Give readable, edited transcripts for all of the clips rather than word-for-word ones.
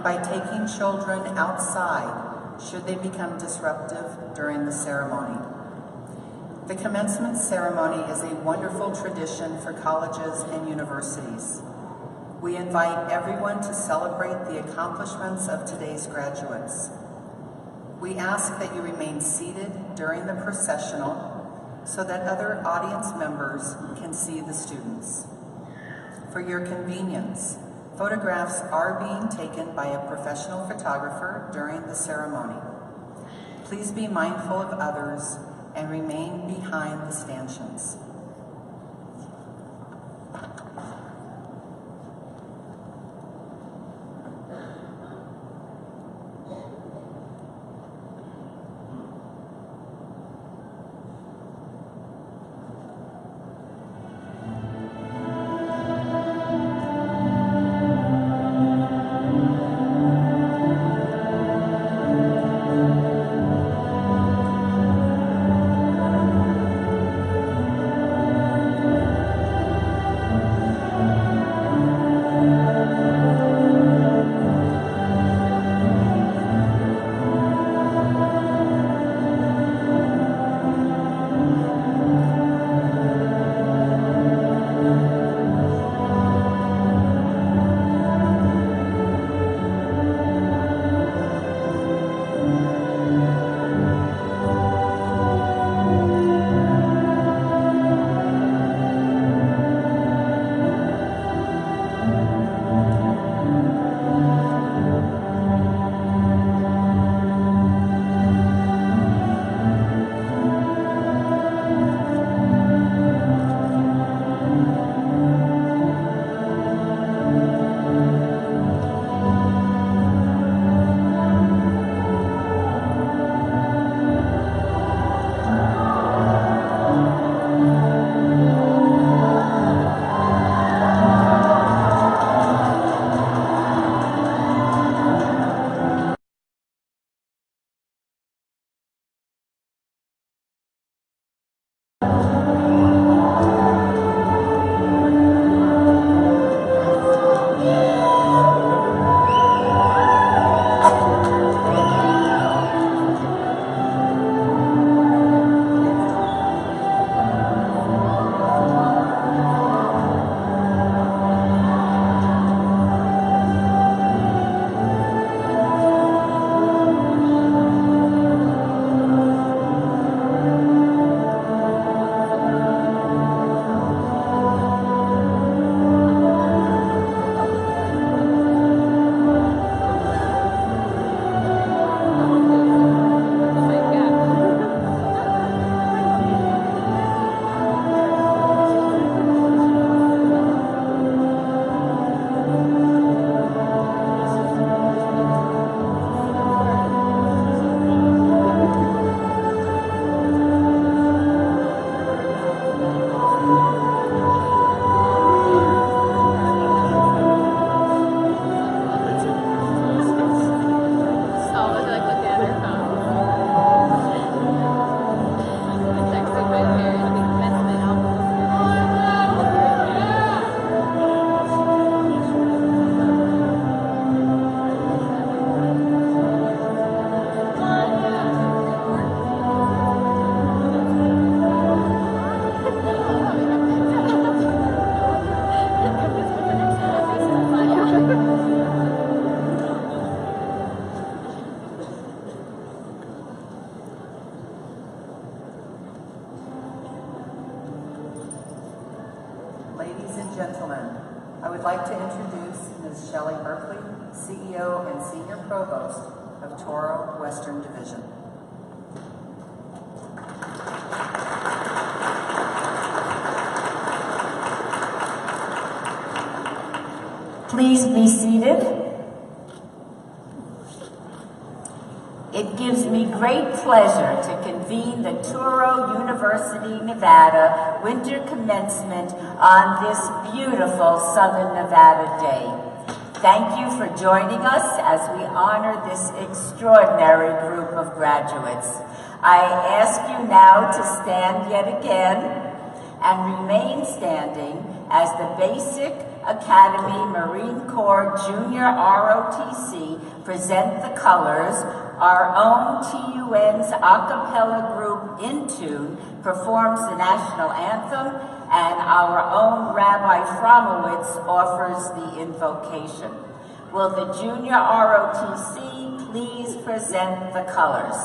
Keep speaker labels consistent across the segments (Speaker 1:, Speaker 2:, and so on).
Speaker 1: and by taking children outside should they become disruptive during the ceremony. The commencement ceremony is a wonderful tradition for colleges and universities. We invite everyone to celebrate the accomplishments of today's graduates. We ask that you remain seated during the processional so that other audience members can see the students. For your convenience, photographs are being taken by a professional photographer during the ceremony. Please be mindful of others and remain behind the stanchions. Ladies and gentlemen, I would like to introduce Ms. Shelley Berkeley, CEO and Senior Provost of Touro Western Division.
Speaker 2: Please be seated. It gives me great pleasure to convene the Touro University Nevada Winter Commencement on this beautiful Southern Nevada day. Thank you for joining us as we honor this extraordinary group of graduates. I ask you now to stand yet again and remain standing as the basic Academy Marine Corps Junior ROTC present the colors, our own TUN's a cappella group In Tune performs the national anthem, and our own Rabbi Fromowitz offers the invocation. Will the Junior ROTC please present the colors?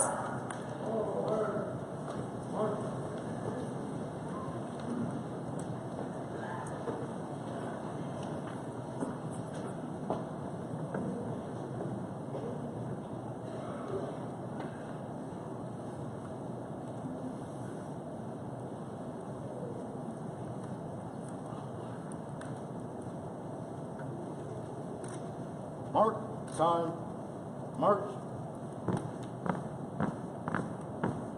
Speaker 3: Mark, time, march.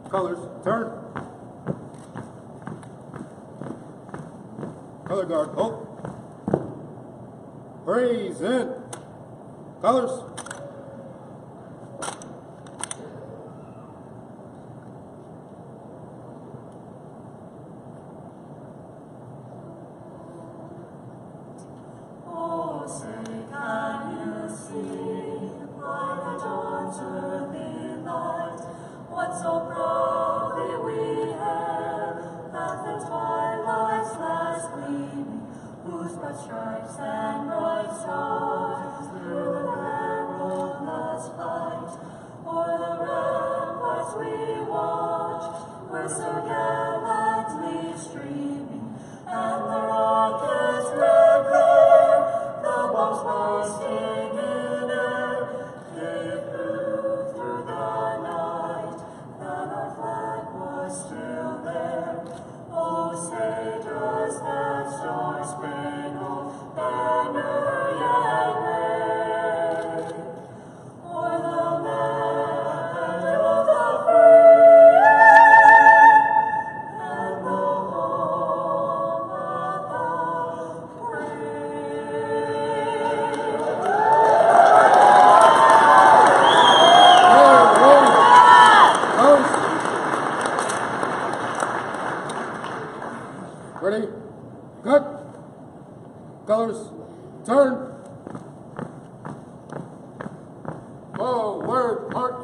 Speaker 3: Colors, turn. Color guard, halt. Praise in. Colors.
Speaker 4: Stripes and bright stars through the perilous fight. O'er the ramparts we watch, where so gallantly streaming, and the rockets' red glare, the bombs bursting in air, gave proof through the night that our flag was still there. Oh, say does that star-spangled banner yet wave o'er the land of the free and the home of the
Speaker 3: Ready? Cut. Colors. Turn. Forward. March.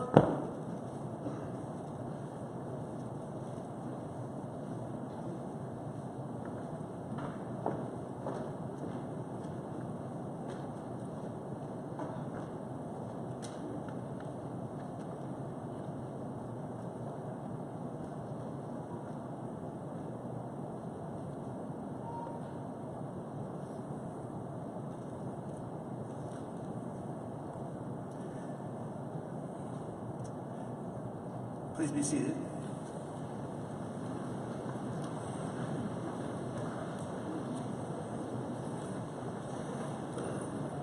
Speaker 5: Please be seated.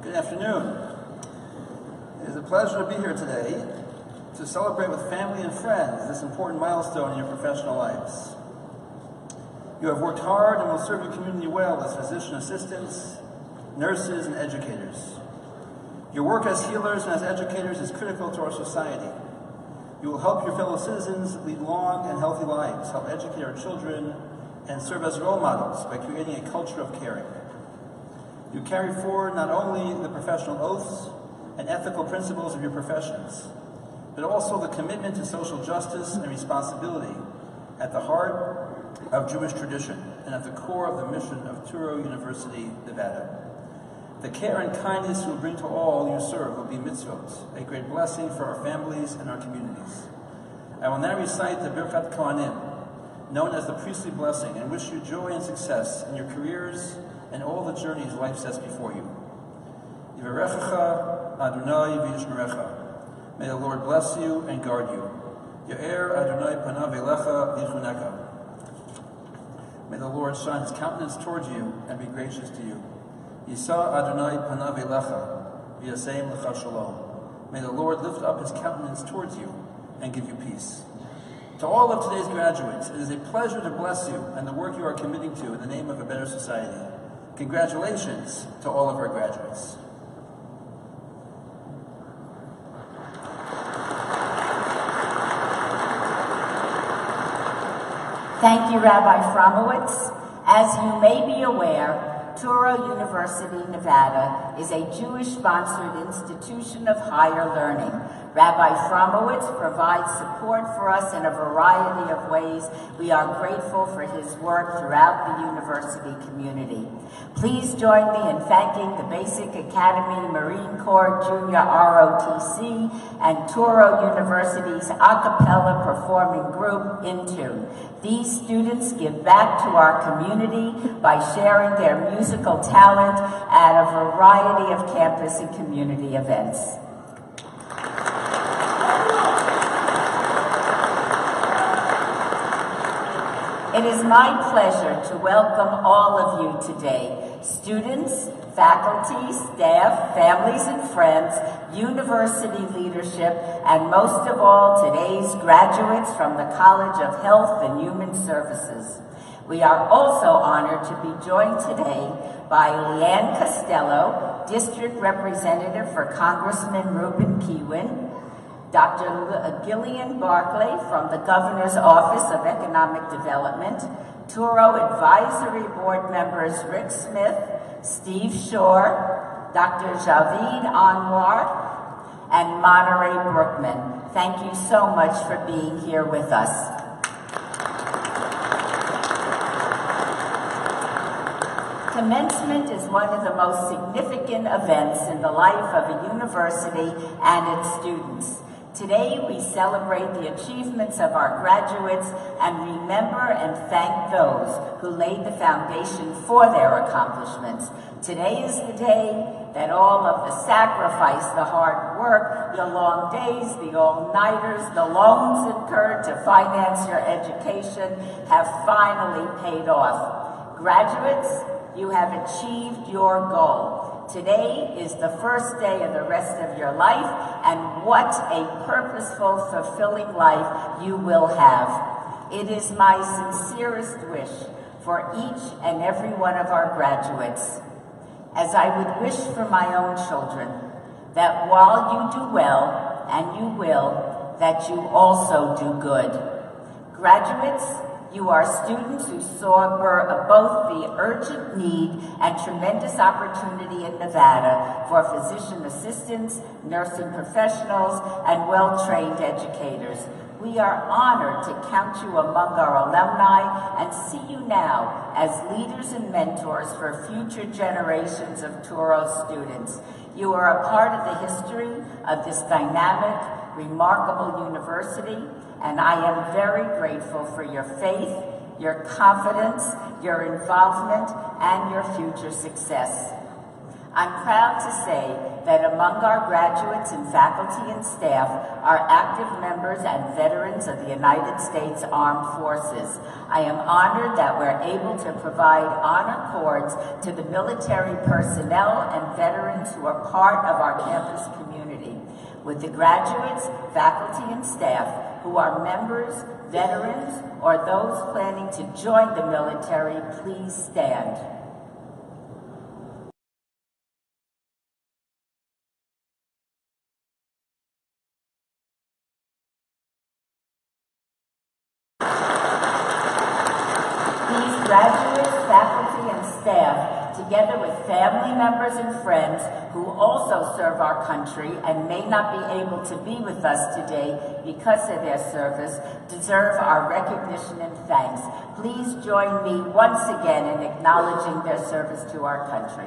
Speaker 5: Good afternoon. It is a pleasure to be here today to celebrate with family and friends this important milestone in your professional lives. You have worked hard and will serve your community well as physician assistants, nurses, and educators. Your work as healers and as educators is critical to our society. You will help your fellow citizens lead long and healthy lives, help educate our children, and serve as role models by creating a culture of caring. You carry forward not only the professional oaths and ethical principles of your professions, but also the commitment to social justice and responsibility at the heart of Jewish tradition and at the core of the mission of Touro University Nevada. The care and kindness you will bring to all you serve will be mitzvot, a great blessing for our families and our communities. I will now recite the Birkat Kohanim, known as the priestly blessing, and wish you joy and success in your careers and all the journeys life sets before you. Yivarechecha Adonai v'yishmerecha. May the Lord bless you and guard you. Ya'er Adonai panav elecha v'yichuneka. May the Lord shine his countenance towards you and be gracious to you. Yisa Adonai panav elecha v'yaseim lecha shalom. May the Lord lift up his countenance towards you and give you peace. To all of today's graduates, it is a pleasure to bless you and the work you are committing to in the name of a better society. Congratulations to all of our graduates.
Speaker 2: Thank you, Rabbi Fromowitz. As you may be aware, Touro University Nevada is a Jewish-sponsored institution of higher learning. Rabbi Fromowitz provides support for us in a variety of ways. We are grateful for his work throughout the university community. Please join me in thanking the Basic Academy Marine Corps Junior ROTC and Touro University's a cappella performing group, Intune. These students give back to our community by sharing their musical talent at a variety of campus and community events. It is my pleasure to welcome all of you today, students, faculty, staff, families and friends, university leadership, and most of all, today's graduates from the College of Health and Human Services. We are also honored to be joined today by Leanne Costello, District Representative for Congressman Reuben Kewin, Dr. Gillian Barclay from the Governor's Office of Economic Development, Touro Advisory Board members Rick Smith, Steve Shore, Dr. Javid Anwar, and Monterey Brookman. Thank you so much for being here with us. Commencement is one of the most significant events in the life of a university and its students. Today, we celebrate the achievements of our graduates and remember and thank those who laid the foundation for their accomplishments. Today is the day that all of the sacrifice, the hard work, the long days, the all-nighters, the loans incurred to finance your education have finally paid off. Graduates, you have achieved your goal. Today is the first day of the rest of your life, and what a purposeful, fulfilling life you will have. It is my sincerest wish for each and every one of our graduates, as I would wish for my own children, that while you do well, and you will, that you also do good. Graduates, you are students who saw both the urgent need and tremendous opportunity in Nevada for physician assistants, nursing professionals, and well-trained educators. We are honored to count you among our alumni and see you now as leaders and mentors for future generations of Touro students. You are a part of the history of this dynamic, remarkable university, and I am very grateful for your faith, your confidence, your involvement, and your future success. I'm proud to say that among our graduates and faculty and staff are active members and veterans of the United States Armed Forces. I am honored that we're able to provide honor cords to the military personnel and veterans who are part of our campus community. With the graduates, faculty, and staff who are members, veterans, or those planning to join the military, please stand. These graduates, faculty, and staff, together with family members and friends who also serve our country and may not be able to be with us today because of their service, deserve our recognition and thanks. Please join me once again in acknowledging their service to our country.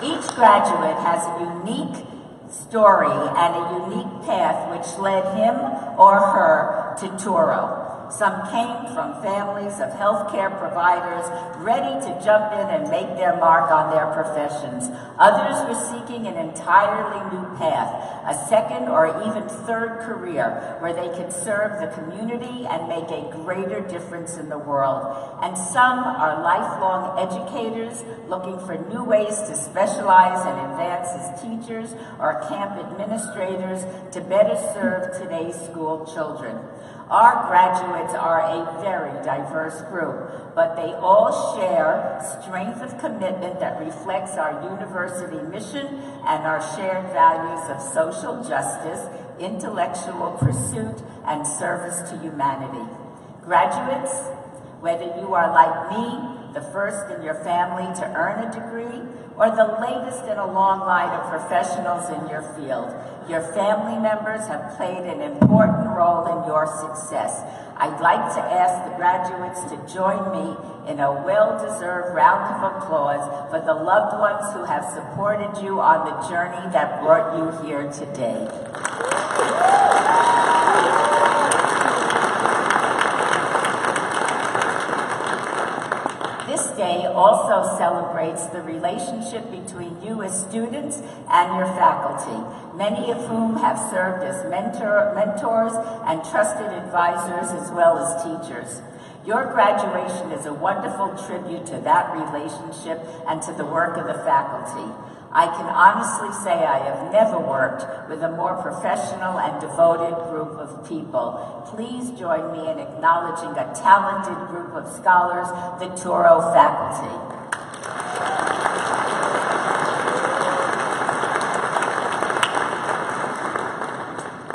Speaker 2: Each graduate has a unique story and a unique path which led him or her to Touro. Some came from families of healthcare providers ready to jump in and make their mark on their professions. Others were seeking an entirely new path, a second or even third career where they could serve the community and make a greater difference in the world. And some are lifelong educators looking for new ways to specialize and advance as teachers or camp administrators to better serve today's school children. Our graduates are a very diverse group, but they all share strength of commitment that reflects our university mission and our shared values of social justice, intellectual pursuit, and service to humanity. Graduates, whether you are like me, the first in your family to earn a degree, or the latest in a long line of professionals in your field, your family members have played an important role in your success. I'd like to ask the graduates to join me in a well-deserved round of applause for the loved ones who have supported you on the journey that brought you here today. This day also celebrates the relationship between you as students and your faculty, many of whom have served as mentors and trusted advisors as well as teachers. Your graduation is a wonderful tribute to that relationship and to the work of the faculty. I can honestly say I have never worked with a more professional and devoted group of people. Please join me in acknowledging a talented group of scholars, the Touro faculty.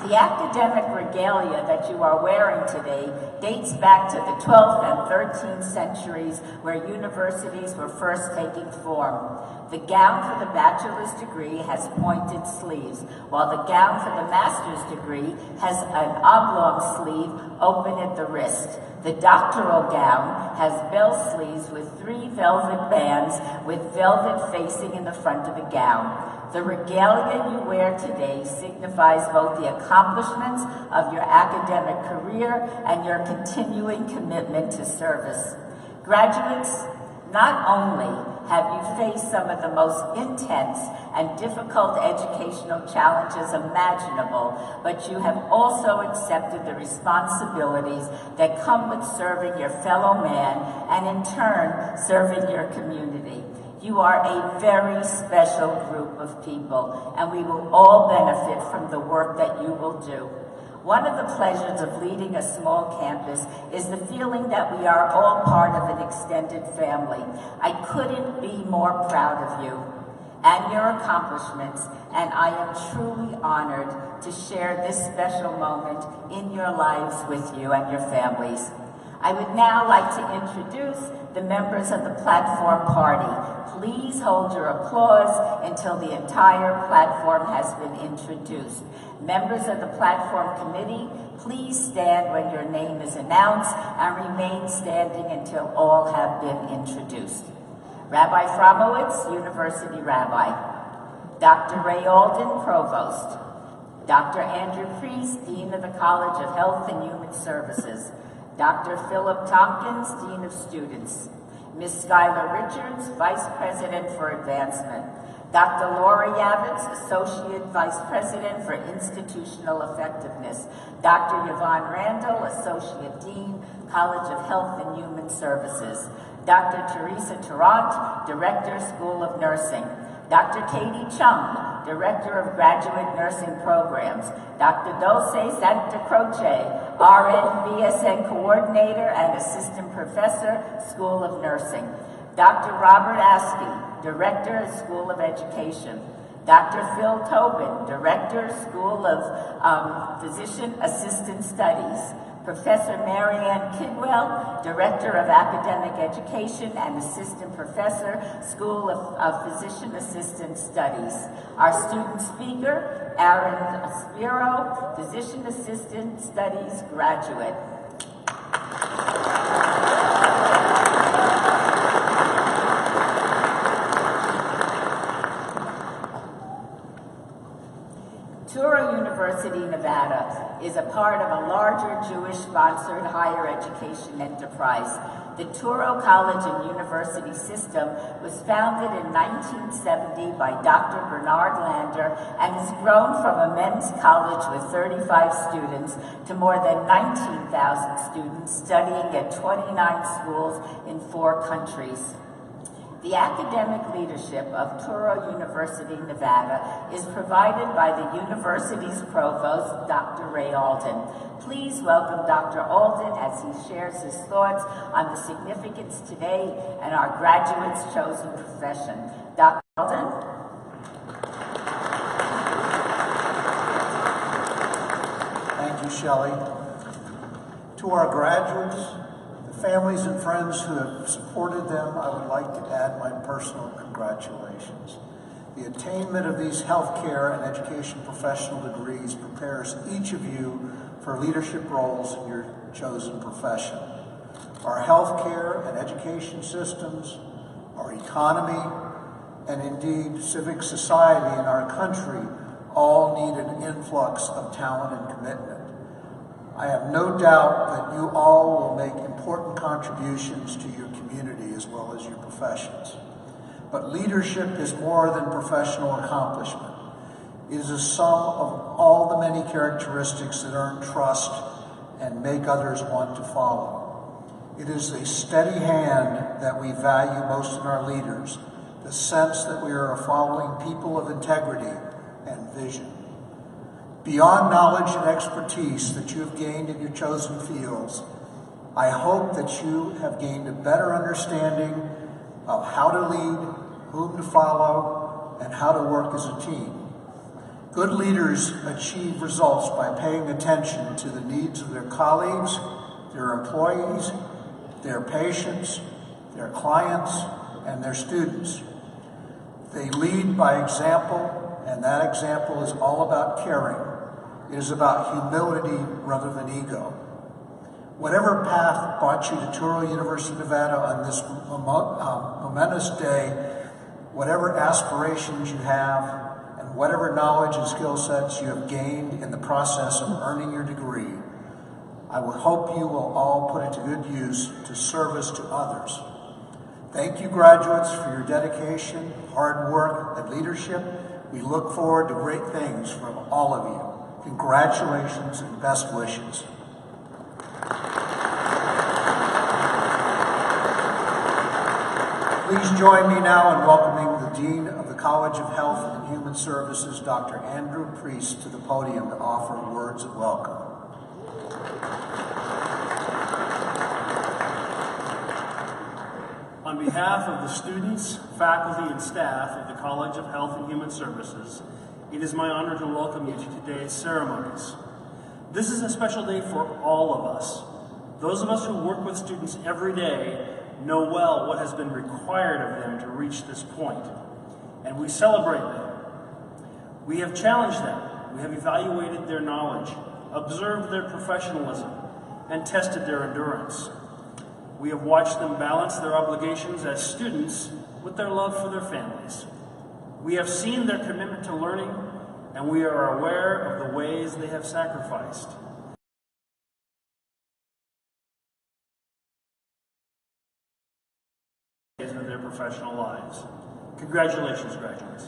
Speaker 2: The academic regalia that you are wearing today dates back to the 12th and 13th centuries, where universities were first taking form. The gown for the bachelor's degree has pointed sleeves, while the gown for the master's degree has an oblong sleeve open at the wrist. The doctoral gown has bell sleeves with 3 velvet bands with velvet facing in the front of the gown. The regalia you wear today signifies both the accomplishments of your academic career and your continuing commitment to service. Graduates, not only have you faced some of the most intense and difficult educational challenges imaginable, but you have also accepted the responsibilities that come with serving your fellow man and in turn serving your community. You are a very special group of people, and we will all benefit from the work that you will do. One of the pleasures of leading a small campus is the feeling that we are all part of an extended family. I couldn't be more proud of you and your accomplishments, and I am truly honored to share this special moment in your lives with you and your families. I would now like to introduce the members of the platform party. Please hold your applause until the entire platform has been introduced. Members of the platform committee, please stand when your name is announced and remain standing until all have been introduced. Rabbi Fromowitz, University Rabbi. Dr. Ray Alden, Provost. Dr. Andrew Priest, Dean of the College of Health and Human Services. Dr. Philip Tompkins, Dean of Students. Ms. Skylar Richards, Vice President for Advancement. Dr. Laura Yavitz, Associate Vice President for Institutional Effectiveness. Dr. Yvonne Randall, Associate Dean, College of Health and Human Services. Dr. Teresa Tarrant, Director, School of Nursing. Dr. Katie Chung, Director of Graduate Nursing Programs. Dr. Dulce Santa Croce, RN BSN Coordinator and Assistant Professor, School of Nursing. Dr. Robert Askey, Director, School of Education. Dr. Phil Tobin, Director, School of Physician Assistant Studies. Professor Marianne Kidwell, Director of Academic Education and Assistant Professor, School of Physician Assistant Studies. Our student speaker, Aaron Spiro, Physician Assistant Studies graduate. Touro University Nevada is a part of a larger Jewish-sponsored higher education enterprise. The Touro College and University System was founded in 1970 by Dr. Bernard Lander and has grown from a men's college with 35 students to more than 19,000 students studying at 29 schools in 4 countries. The academic leadership of Touro University Nevada is provided by the university's provost, Dr. Ray Alden. Please welcome Dr. Alden as he shares his thoughts on the significance today and our graduates' chosen profession. Dr. Alden?
Speaker 6: Shelley. To our graduates, the families and friends who have supported them, I would like to add my personal congratulations. The attainment of these healthcare and education professional degrees prepares each of you for leadership roles in your chosen profession. Our healthcare and education systems, our economy, and indeed civic society in our country all need an influx of talent and commitment. I have no doubt that you all will make important contributions to your community as well as your professions. But leadership is more than professional accomplishment. It is a sum of all the many characteristics that earn trust and make others want to follow. It is a steady hand that we value most in our leaders, the sense that we are following people of integrity and vision. Beyond knowledge and expertise that you have gained in your chosen fields, I hope that you have gained a better understanding of how to lead, whom to follow, and how to work as a team. Good leaders achieve results by paying attention to the needs of their colleagues, their employees, their patients, their clients, and their students. They lead by example, and that example is all about caring. It is about humility rather than ego. Whatever path brought you to Touro University Nevada on this momentous day, whatever aspirations you have, and whatever knowledge and skill sets you have gained in the process of earning your degree, I would hope you will all put it to good use to service to others. Thank you, graduates, for your dedication, hard work, and leadership. We look forward to great things from all of you. Congratulations and best wishes. Please join me now in welcoming the Dean of the College of Health and Human Services, Dr. Andrew Priest, to the podium to offer words of welcome.
Speaker 7: On behalf of the students, faculty, and staff of the College of Health and Human Services, it is my honor to welcome you to today's ceremonies. This is a special day for all of us. Those of us who work with students every day know well what has been required of them to reach this point, and we celebrate them. We have challenged them, we have evaluated their knowledge, observed their professionalism, and tested their endurance. We have watched them balance their obligations as students with their love for their families. We have seen their commitment to learning, and we are aware of the ways they have sacrificed. Of their professional lives. Congratulations, graduates.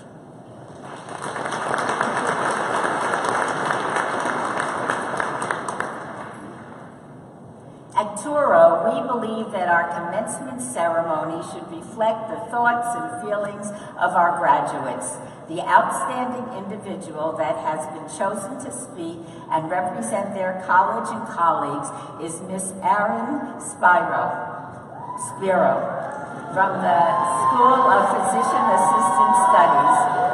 Speaker 2: At Touro, we believe that our commencement ceremony should reflect the thoughts and feelings of our graduates. The outstanding individual that has been chosen to speak and represent their college and colleagues is Miss Erin Spiro from the School of Physician Assistant Studies.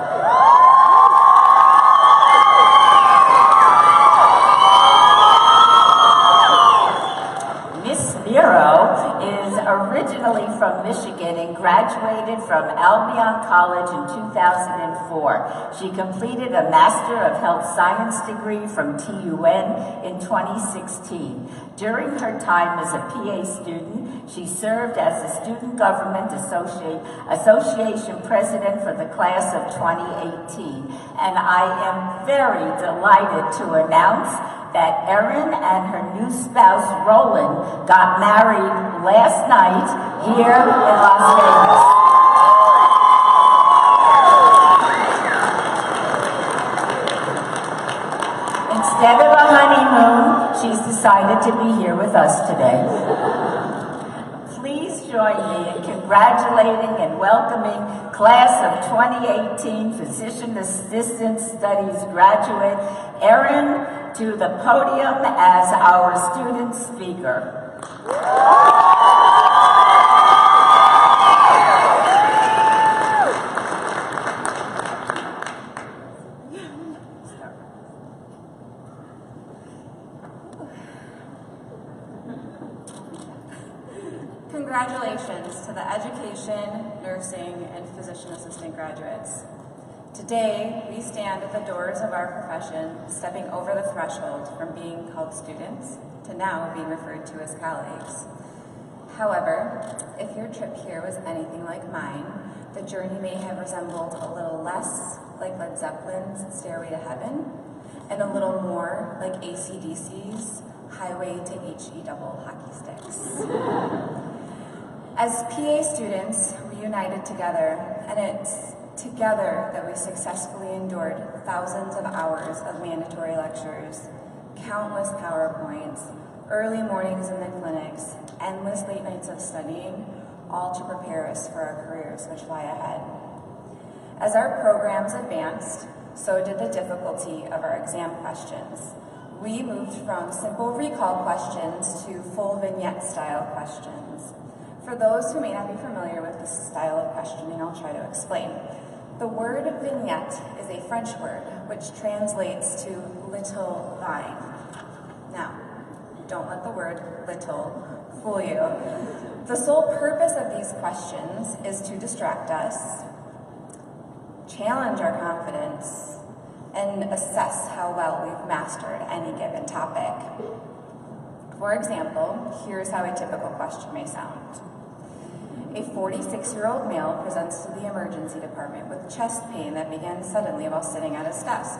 Speaker 2: Originally from Michigan and graduated from Albion College in 2004. She completed a Master of Health Science degree from TUN in 2016. During her time as a PA student, she served as the Student Government Association President for the class of 2018. And I am very delighted to announce that Erin and her new spouse, Roland, got married last night here in Las Vegas. Instead of a honeymoon, she's decided to be here with us today. Please join me in congratulating and welcoming Class of 2018 Physician Assistant Studies graduate, Erin, to the podium as our student speaker.
Speaker 8: nursing, and physician assistant graduates. Today, we stand at the doors of our profession, stepping over the threshold from being called students to now being referred to as colleagues. However, if your trip here was anything like mine, the journey may have resembled a little less like Led Zeppelin's Stairway to Heaven, and a little more like AC/DC's Highway to HE Double Hockey Sticks. As PA students, we united together, and it's together that we successfully endured thousands of hours of mandatory lectures, countless PowerPoints, early mornings in the clinics, endless late nights of studying, all to prepare us for our careers which lie ahead. As our programs advanced, so did the difficulty of our exam questions. We moved from simple recall questions to full vignette-style questions. For those who may not be familiar with this style of questioning, I'll try to explain. The word vignette is a French word which translates to little vine. Now, don't let the word little fool you. The sole purpose of these questions is to distract us, challenge our confidence, and assess how well we've mastered any given topic. For example, here's how a typical question may sound. A 46-year-old male presents to the emergency department with chest pain that began suddenly while sitting at his desk.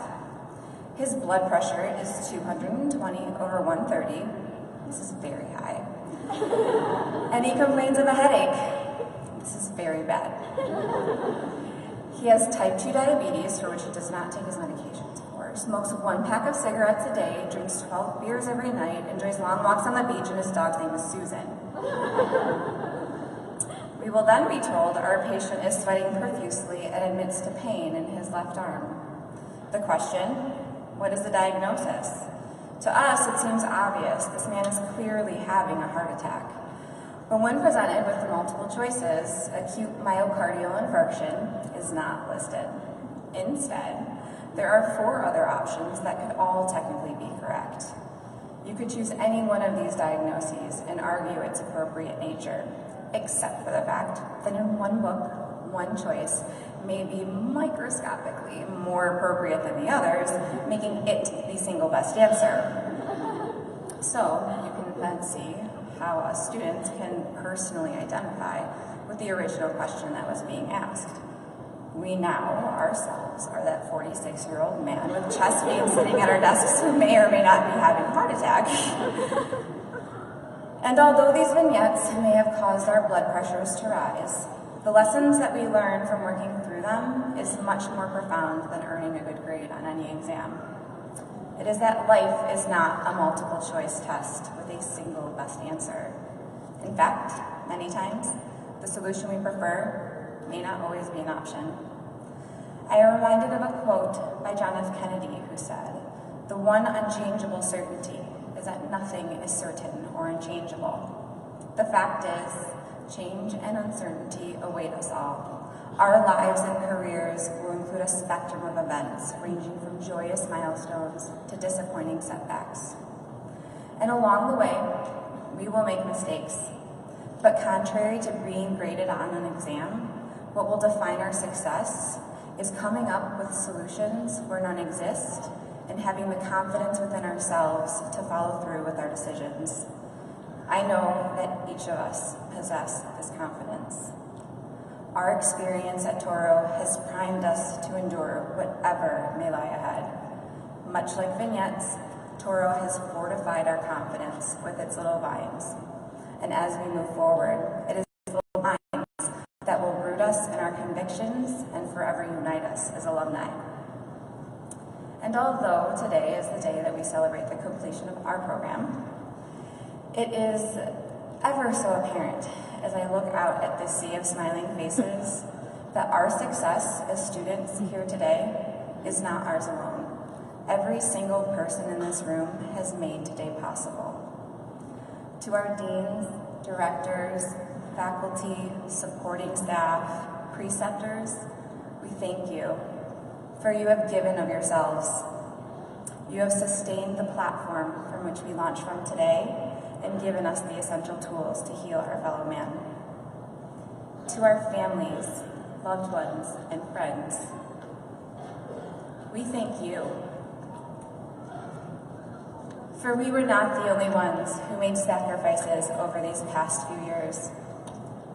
Speaker 8: His blood pressure is 220 over 130. This is very high. And he complains of a headache. This is very bad. He has type 2 diabetes, for which he does not take his medications for, smokes 1 pack of cigarettes a day, drinks 12 beers every night, enjoys long walks on the beach, and his dog's name is Susan. We will then be told our patient is sweating profusely and admits to pain in his left arm. The question, what is the diagnosis? To us, it seems obvious. This man is clearly having a heart attack. But when presented with the multiple choices, acute myocardial infarction is not listed. Instead, there are 4 other options that could all technically be correct. You could choose any one of these diagnoses and argue its appropriate nature, except for the fact that in one book, one choice may be microscopically more appropriate than the others, making it the single best answer. So you can then see how us students can personally identify with the original question that was being asked. We now, ourselves, are that 46-year-old man with chest pain sitting at our desks who may or may not be having a heart attack. And although these vignettes may have caused our blood pressures to rise, the lessons that we learn from working through them is much more profound than earning a good grade on any exam. It is that life is not a multiple choice test with a single best answer. In fact, many times, the solution we prefer may not always be an option. I am reminded of a quote by John F. Kennedy who said, "The one unchangeable certainty is that nothing is certain or unchangeable." The fact is, change and uncertainty await us all. Our lives and careers will include a spectrum of events ranging from joyous milestones to disappointing setbacks. And along the way, we will make mistakes. But contrary to being graded on an exam, what will define our success is coming up with solutions where none exist and having the confidence within ourselves to follow through with our decisions. I know that each of us possess this confidence. Our experience at Touro has primed us to endure whatever may lie ahead. Much like vignettes, Touro has fortified our confidence with its little vines. And as we move forward, it is these little vines that will root us in our convictions and forever unite us as alumni. And although today is the day that we celebrate the completion of our program, it is ever so apparent as I look out at this sea of smiling faces that our success as students here today is not ours alone. Every single person in this room has made today possible. To our deans, directors, faculty, supporting staff, preceptors, we thank you, for you have given of yourselves. You have sustained the platform from which we launch from today and given us the essential tools to heal our fellow man. to our families, loved ones, and friends, we thank you. For we were not the only ones who made sacrifices over these past few years.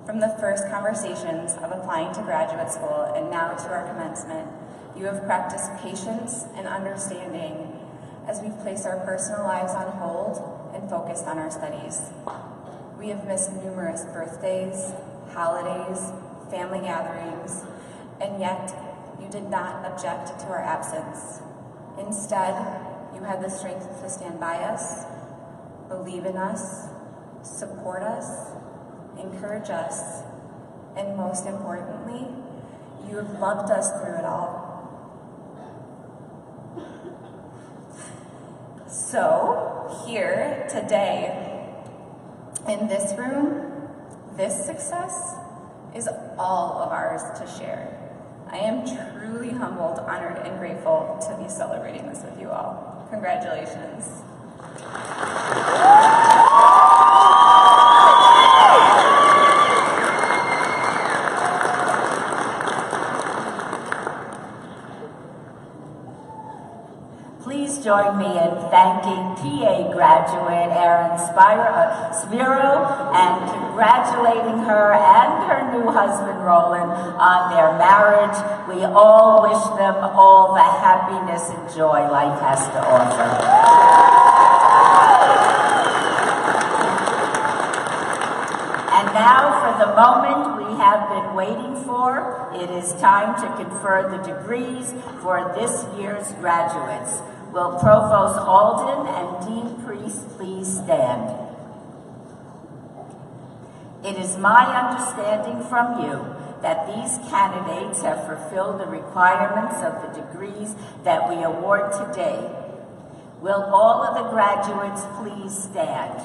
Speaker 8: From the first conversations of applying to graduate school and now to our commencement, you have practiced patience and understanding as we place our personal lives on hold and focused on our studies. We have missed numerous birthdays, holidays, family gatherings, and yet you did not object to our absence. Instead, you had the strength to stand by us, believe in us, support us, encourage us, and most importantly, you have loved us through it all. So, here today, in this room, this success is all of ours to share. I am truly humbled, honored, and grateful to be celebrating this with you all. Congratulations.
Speaker 2: Please join me in thanking PA graduate Erin Spiro and congratulating her and her new husband Roland on their marriage. We all wish them all the happiness and joy life has to offer. And now for the moment we have been waiting for. It is time to confer the degrees for this year's graduates. Will Provost Alden and Dean Priest please stand? It is my understanding from you that these candidates have fulfilled the requirements of the degrees that we award today. Will all of the graduates please stand?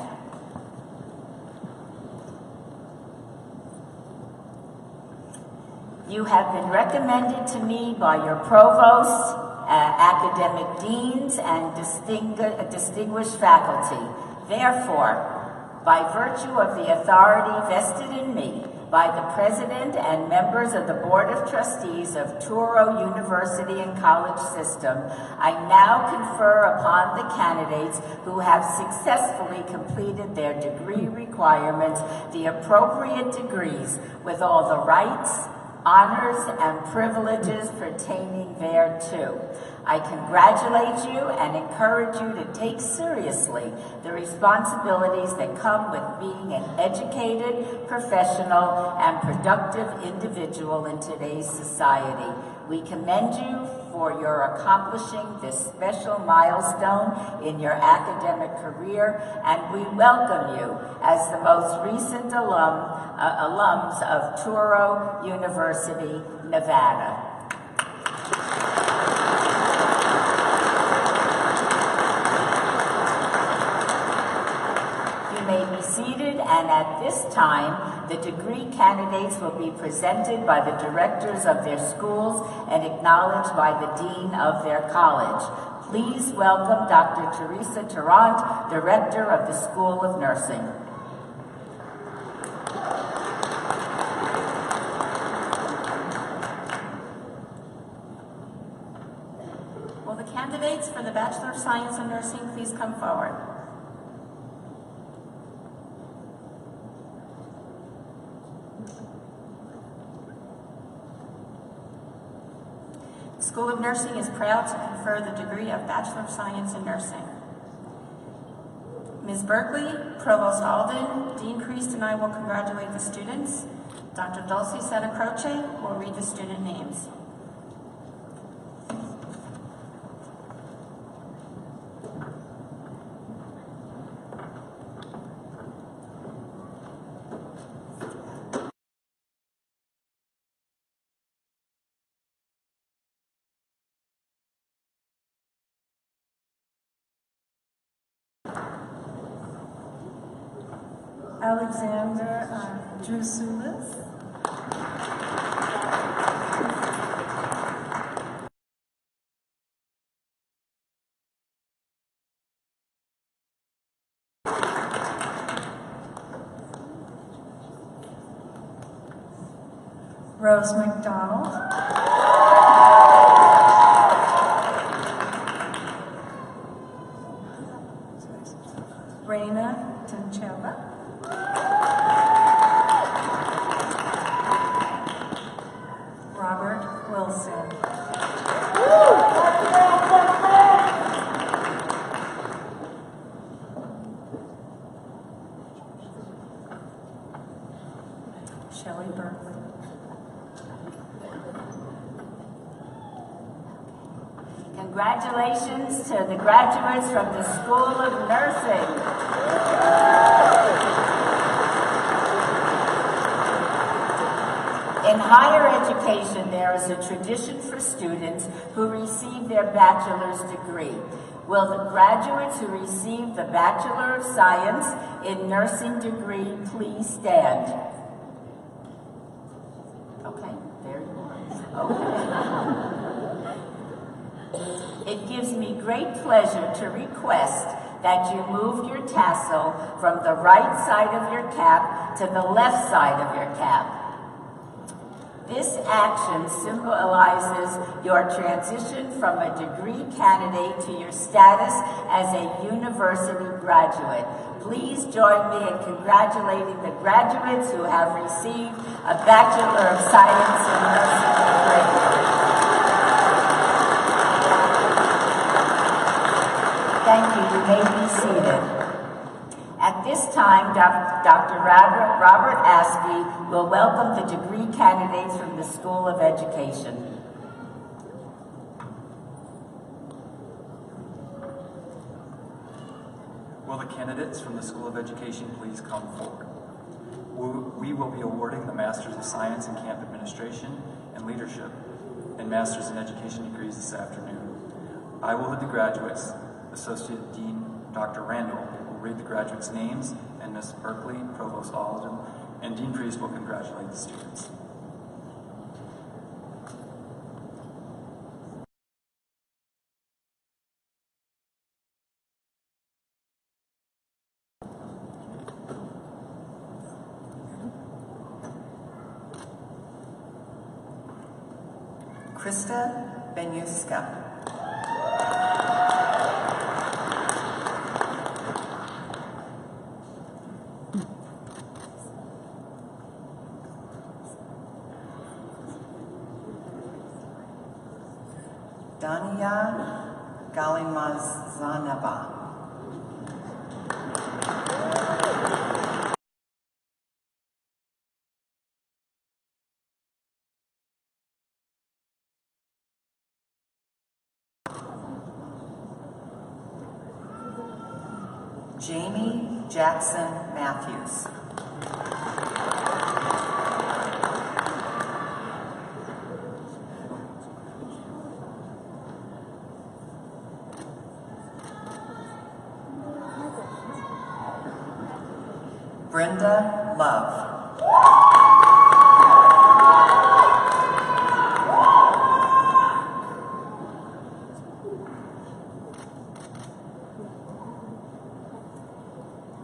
Speaker 2: You have been recommended to me by your provosts, academic deans, and distinguished faculty. Therefore, by virtue of the authority vested in me by the President and members of the Board of Trustees of Touro University and College System, I now confer upon the candidates who have successfully completed their degree requirements the appropriate degrees with all the rights, honors, and privileges pertaining thereto. I congratulate you and encourage you to take seriously the responsibilities that come with being an educated, professional, and productive individual in today's society. We commend you for your accomplishing this special milestone in your academic career, and we welcome you as the most recent alums of Touro University, Nevada. You may be seated, and at this time, the degree candidates will be presented by the directors of their schools and acknowledged by the dean of their college. Please welcome Dr. Teresa Tarrant, director of the School of Nursing.
Speaker 9: Will the candidates for the Bachelor of Science in Nursing please come forward? The School of Nursing is proud to confer the degree of Bachelor of Science in Nursing. Ms. Berkeley, Provost Alden, Dean Priest, and I will congratulate the students. Dr. Dulce Seta Croce will read the student names.
Speaker 4: Alexander Drusulis. Rose McDonald. Reina Tancheva. Robert Wilson. Shelley Berkeley.
Speaker 2: Congratulations to the graduates from the School of Nursing. In higher education, there is a tradition for students who receive their bachelor's degree. Will the graduates who receive the Bachelor of Science in Nursing degree please stand? Okay, there you are. Okay. It gives me great pleasure to request that you move your tassel from the right side of your cap to the left side of your cap. This action symbolizes your transition from a degree candidate to your status as a university graduate. Please join me in congratulating the graduates who have received a Bachelor of Science in Nursing degree. Thank you. You may be seated. At this time, Dr. Robert Askey will welcome the degree candidates from the School of Education.
Speaker 10: Will the candidates from the School of Education please come forward? We will be awarding the Masters of Science in Camp Administration and Leadership and Masters in Education degrees this afternoon. I will lead the graduates. Associate Dean Dr. Randall will read the graduates' names, and Ms. Berkeley, Provost Alden, and Dean Priest will congratulate the students.
Speaker 1: Krista Benyuska. Dania Galimazanaba. Jamie Jackson Matthews. Brenda Love.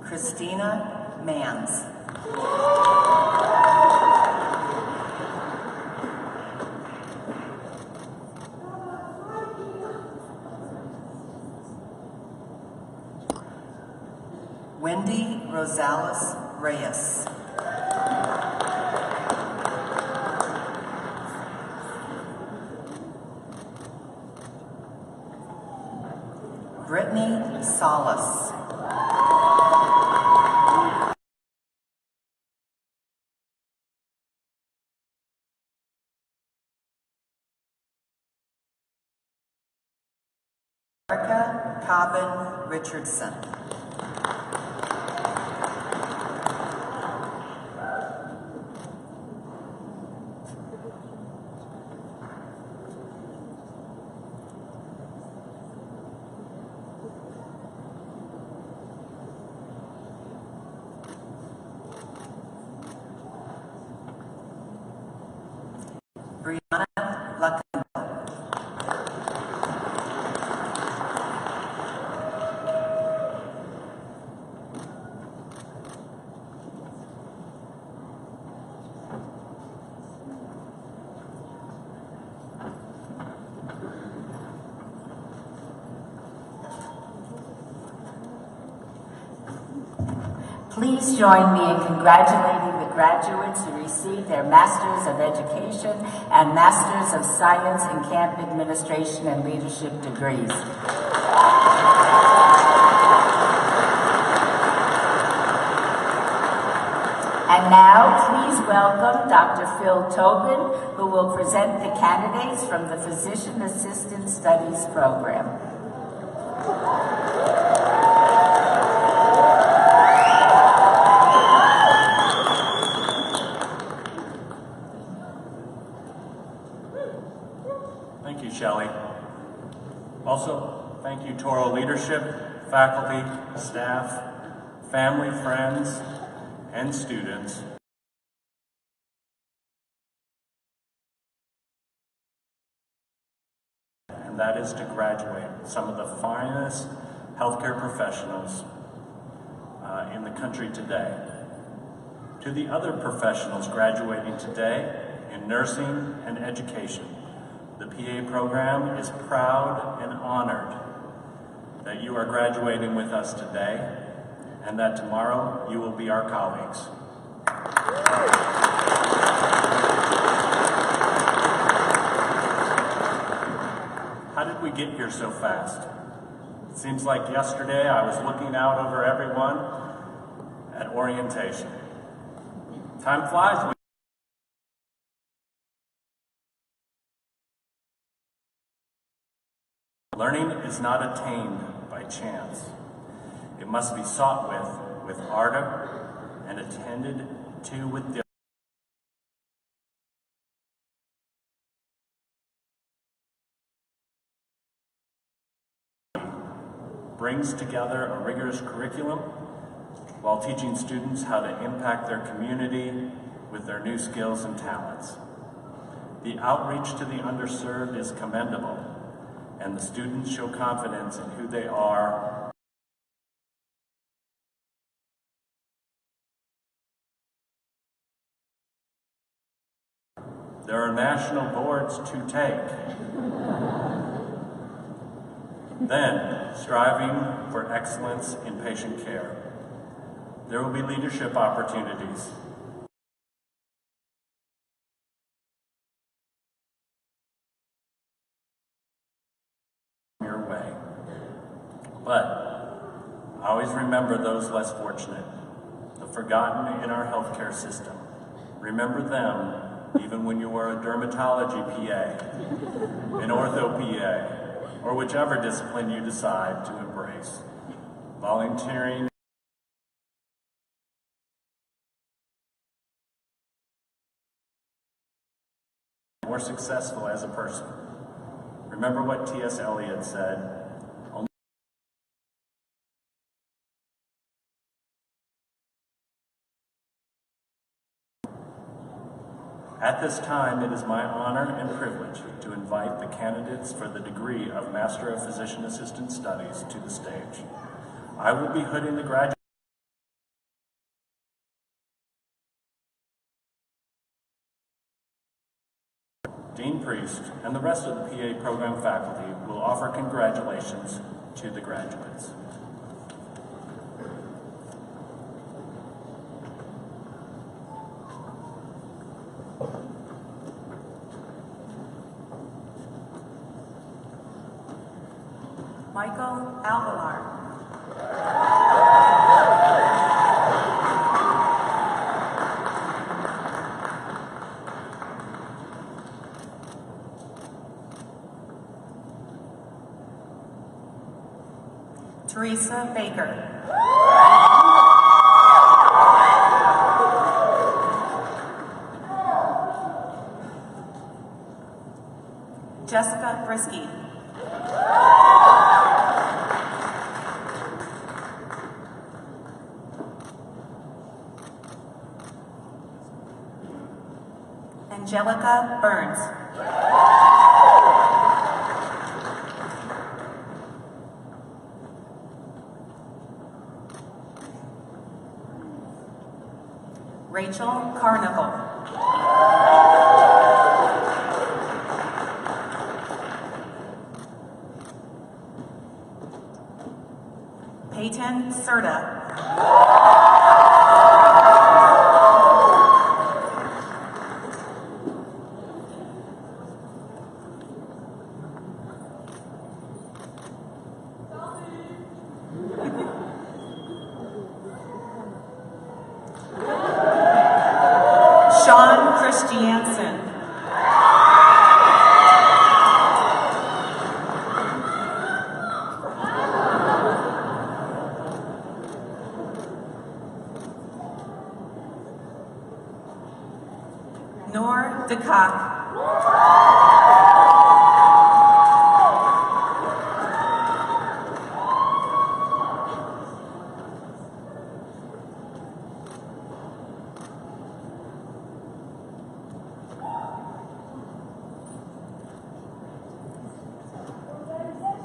Speaker 1: Christina Mans. Wendy Rosales Reyes. Brittany Salas. Erica Cobbin Richardson. Brianna Lacunda.
Speaker 2: Please join me in congratulating the graduates who received their Masters of Education and Masters of Science in Camp Administration and Leadership degrees. And now, please welcome Dr. Phil Tobin, who will present the candidates from the Physician Assistant Studies program.
Speaker 11: Thank you, Shelley. Also, thank you, Touro leadership, faculty, staff, family, friends, and students. And that is to graduate some of the finest healthcare professionals in the country today. To the other professionals graduating today in nursing and education, the PA program is proud and honored that you are graduating with us today and that tomorrow you will be our colleagues. How did we get here so fast? It seems like yesterday I was looking out over everyone at orientation. Time flies. Learning is not attained by chance. It must be sought with ardor and attended to with diligence. Brings together a rigorous curriculum while teaching students how to impact their community with their new skills and talents. The outreach to the underserved is commendable, and the students show confidence in who they are. There are national boards to take. Then, striving for excellence in patient care. There will be leadership opportunities. Your way. But always remember those less fortunate, the forgotten in our healthcare system. Remember them even when you are a dermatology PA, an ortho PA, or whichever discipline you decide to embrace. Volunteering more successful as a person. Remember what T.S. Eliot said, At this time, it is my honor and privilege to invite the candidates for the degree of Master of Physician Assistant Studies to the stage. I will be hooding the graduate. Dean Priest and the rest of the PA program faculty will offer congratulations to the graduates.
Speaker 4: Michael Alvalar. Teresa Baker. Jessica Brisky. Angelica Burns. Rachel Carnival. Peyton Serta.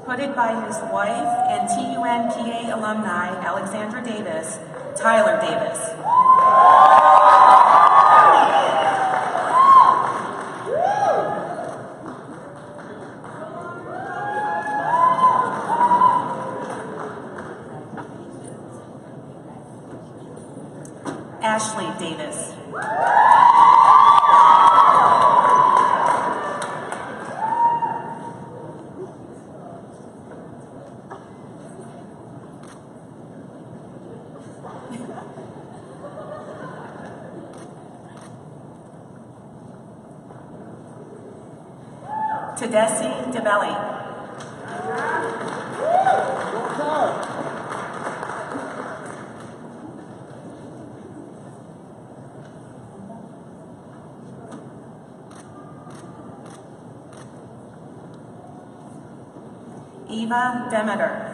Speaker 4: Hooded by his wife and TUNPA alumni Alexandra Davis, Tyler Davis. Ashley Davis. Tedessi DeBelli. Eva Demeter.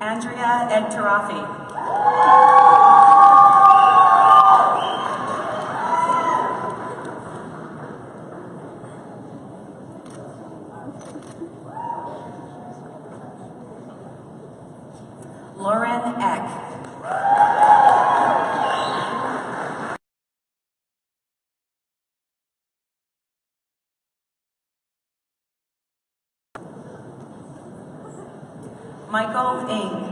Speaker 4: Andrea Egtarafi. Lauren Eck. Michael Ng.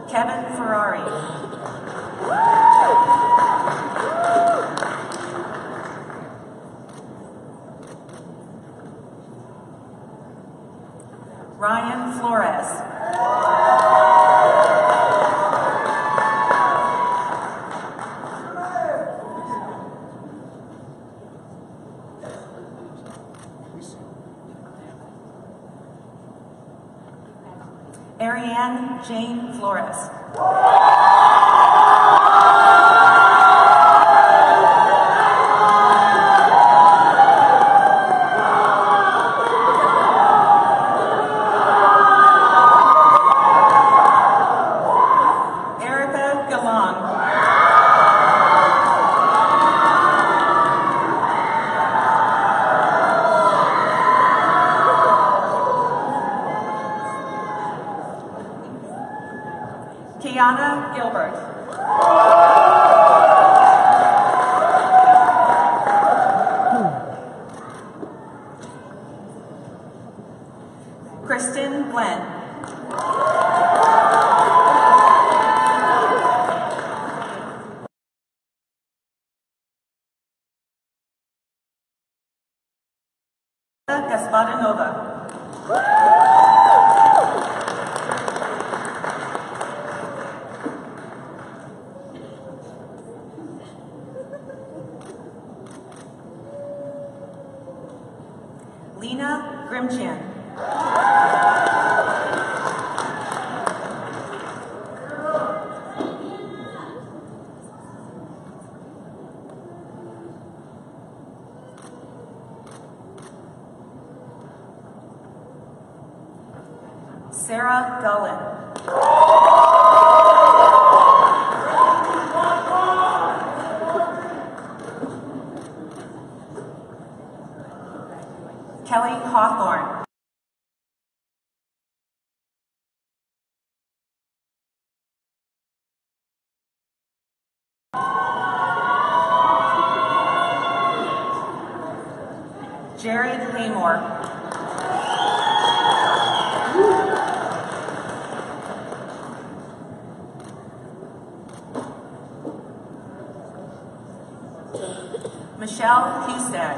Speaker 4: Kevin Ferrari. Ryan Flores. Ariane Jane Flores. Erica Galan. Kiana Gilbert. Kristen Glenn. Gasparinova. Lena Grimchan. Sarah Gullen. Kelly Hawthorne. Jared Haymore. Michelle Hustad.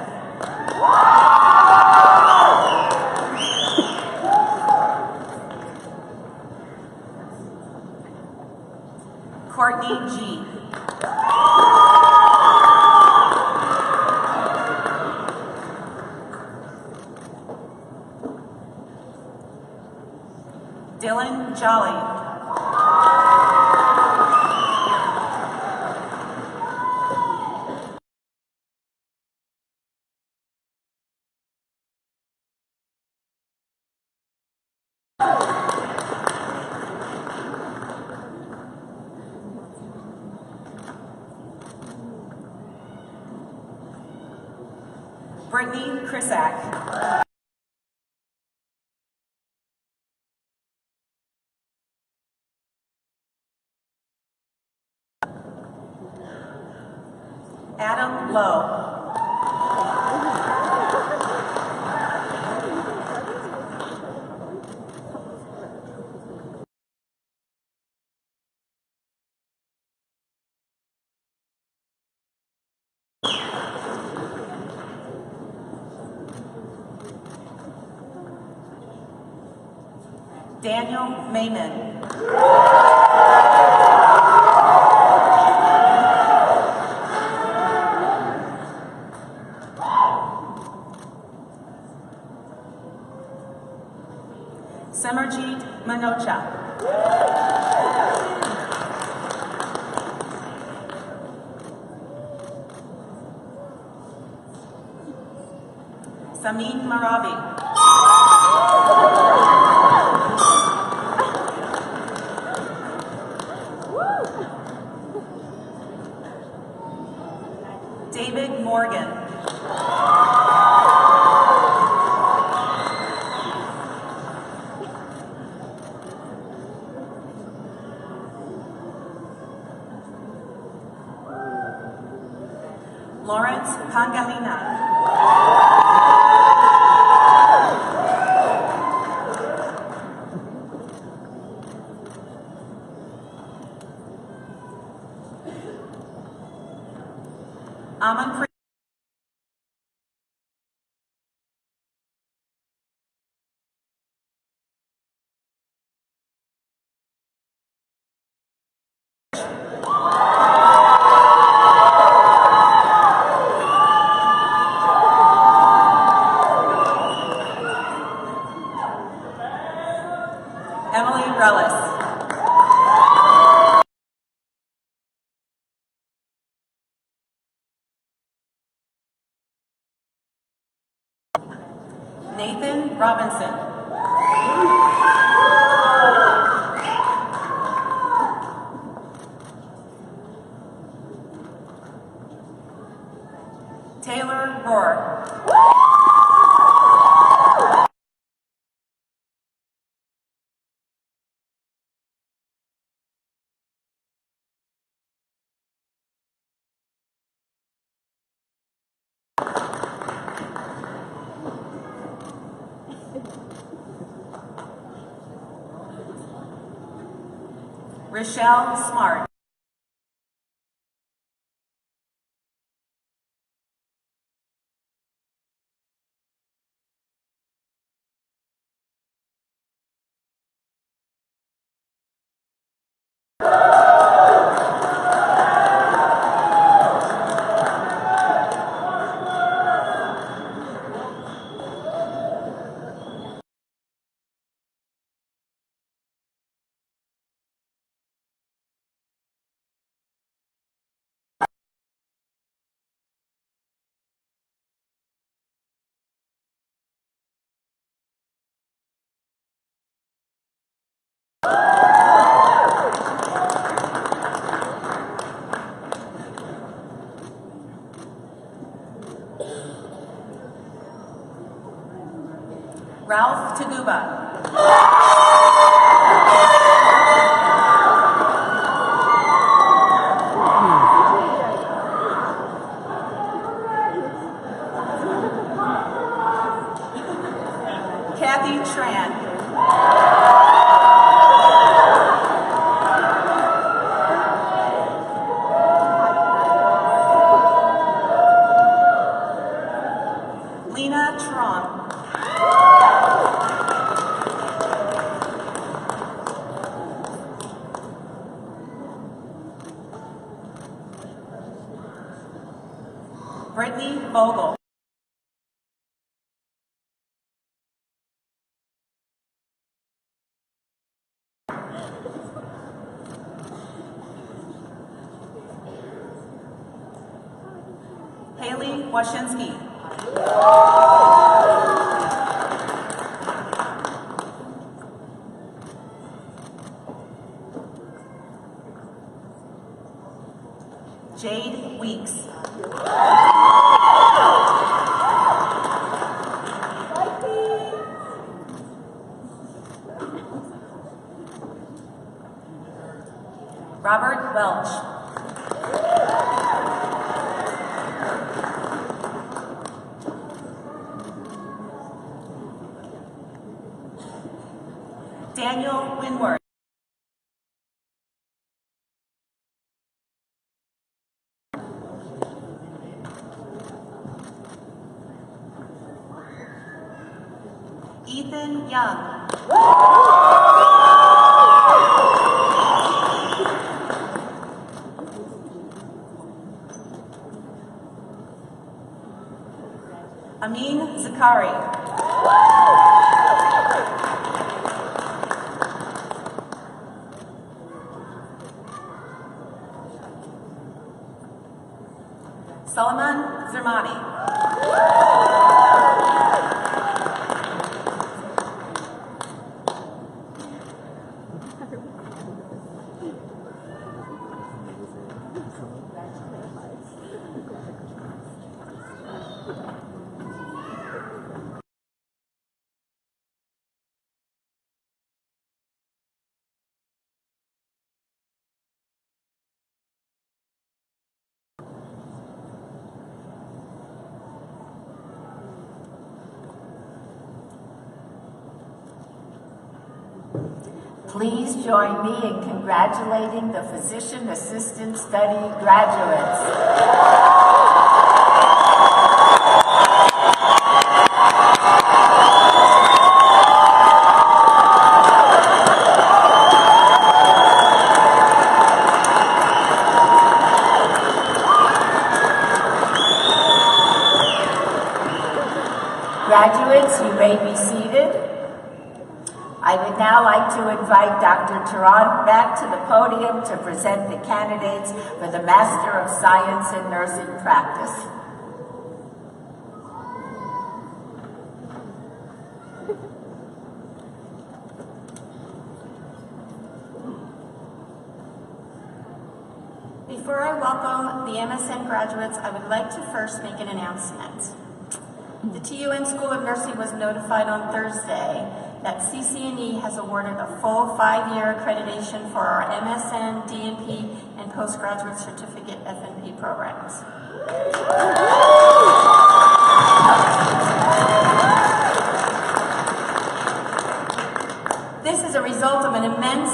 Speaker 4: Courtney G. Dylan Jolly. Brittany Krisak. Adam Lowe. Daniel Mayman. Samarjeet Manocha. Samin Maravi. David Morgan. Lawrence Pangalina. Aman Emily Rellis. Nathan Robinson. Taylor Rohr. Rochelle Smart. Ralph Taguba. Kathy Tran. Lena Tron. Brittany Vogel. Haley Washinsky. Jade Weeks. Robert Welch. Daniel Winworth. Ethan Young. Amin Zakari. Solomon Zermani.
Speaker 2: Please join me in congratulating the Physician Assistant Study graduates. Graduates, you may be seated. I would now like to invite Dr. Touro back to the podium to present the candidates for the Master of Science in Nursing Practice.
Speaker 9: Before I welcome the MSN graduates, I would like to first make an announcement. The TUN School of Nursing was notified on Thursday that CCNE has awarded a full 5-year accreditation for our MSN, DNP, and postgraduate certificate FNP programs. This is a result of an immense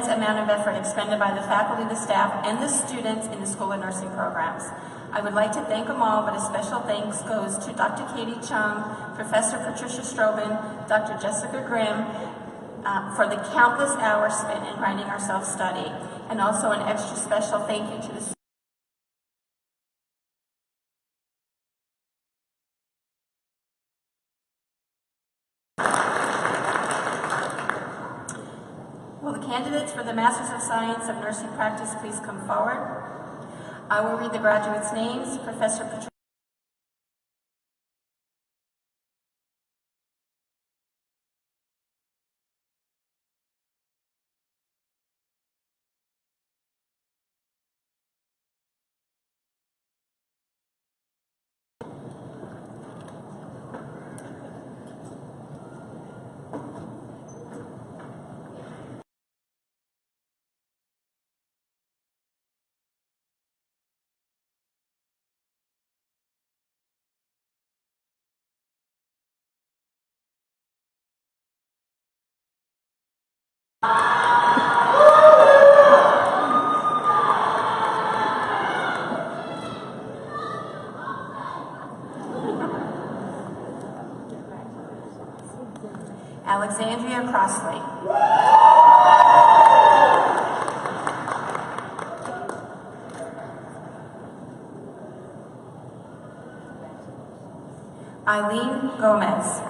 Speaker 9: amount of effort expended by the faculty, the staff, and the students in the School of Nursing programs. I would like to thank them all, but a special thanks goes to Dr. Katie Chung, Professor Patricia Strobin, Dr. Jessica Grimm, for the countless hours spent in writing our self-study, and also an extra special thank you to the Will the candidates for the Masters of Science of Nursing Practice please come forward? I will read the graduates' names. Professor Patricia. Alexandria Crossley. Eileen Gomez.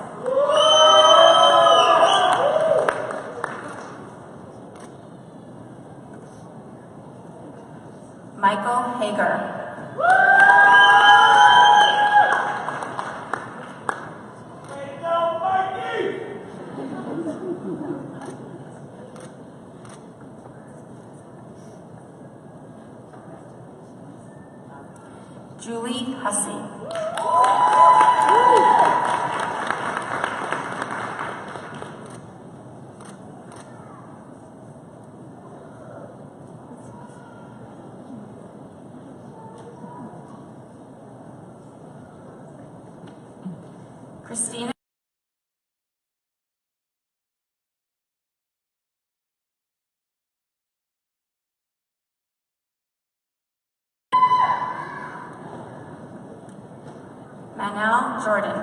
Speaker 9: Michael Hager. Julie Hussey. Christina. Manal Jordan.